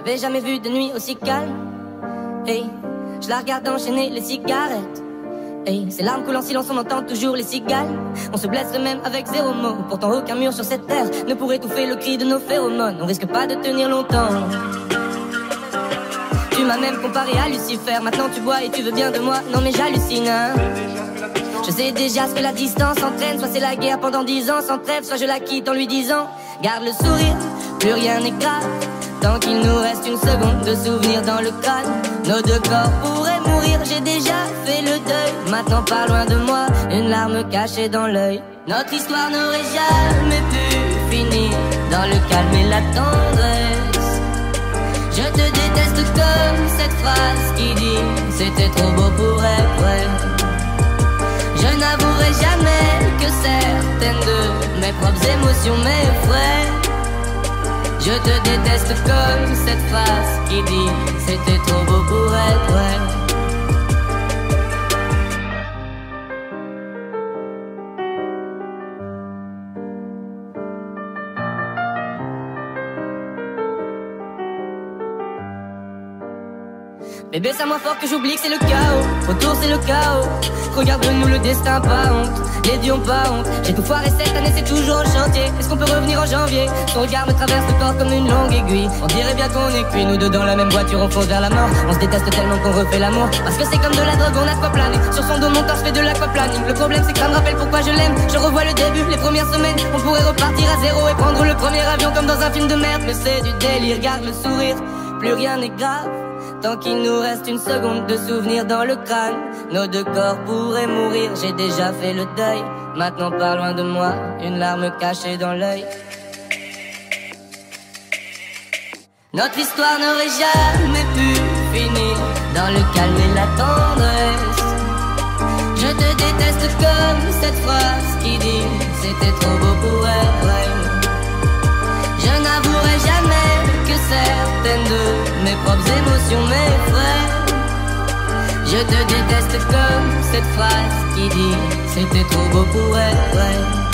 J'avais jamais vu de nuit aussi calme. Hey, je la regarde enchaîner les cigarettes. Hey, ses larmes coulent en silence, on entend toujours les cigales. On se blesserait même avec zéro mot. Pourtant aucun mur sur cette terre ne pourrait étouffer le cri de nos phéromones. On risque pas de tenir longtemps. Tu m'as même comparé à Lucifer. Maintenant tu bois et tu veux bien de moi. Non mais j'hallucine hein. Je sais déjà ce que la distance entraîne. Soit c'est la guerre pendant 10 ans sans trêve, soit je la quitte en lui disant garde le sourire, plus rien n'est grave. Tant qu'il nous reste une seconde de souvenir dans le crâne. Nos deux corps pourraient mourir, j'ai déjà fait le deuil. Maintenant pas loin de moi, une larme cachée dans l'œil. Notre histoire n'aurait jamais pu finir dans le calme et la tendresse. Je te déteste comme cette phrase qui dit c'était trop beau pour être vrai. Je n'avouerai jamais que certaines de mes propres émotions m'effraient. Je te déteste comme cette phrase qui dit c'était trop beau pour être vrai. Bébé, c'est à moi fort que j'oublie que c'est le chaos. Autour c'est le chaos. Regarde-nous le destin, pas honte. Les dieux ont pas honte. J'ai tout foiré cette année, c'est toujours en chantier. Est-ce qu'on peut revenir en janvier? Son regard me traverse le corps comme une longue aiguille. On dirait bien qu'on est cuits, nous deux dans la même voiture, on fonce vers la mort. On se déteste tellement qu'on refait l'amour. Parce que c'est comme de la drogue, on a quoi planer. Sur son dos, mon corps fait de l'aquaplaning. Le problème c'est que ça me rappelle pourquoi je l'aime. Je revois le début, les premières semaines. On pourrait repartir à zéro et prendre le premier avion comme dans un film de merde. Mais c'est du délire, garde le sourire, plus rien n'est grave. Tant qu'il nous reste une seconde de souvenir dans le crâne. Nos deux corps pourraient mourir, j'ai déjà fait le deuil. Maintenant pas loin de moi, une larme cachée dans l'œil. Notre histoire n'aurait jamais pu finir dans le calme et la tendresse. Je te déteste comme cette phrase qui dit c'était trop beau pour être vrai. Je n'avouerai jamais que certaines de mes propres émotions m'effraient. Je te déteste comme cette phrase qui dit c'était trop beau pour être vrai.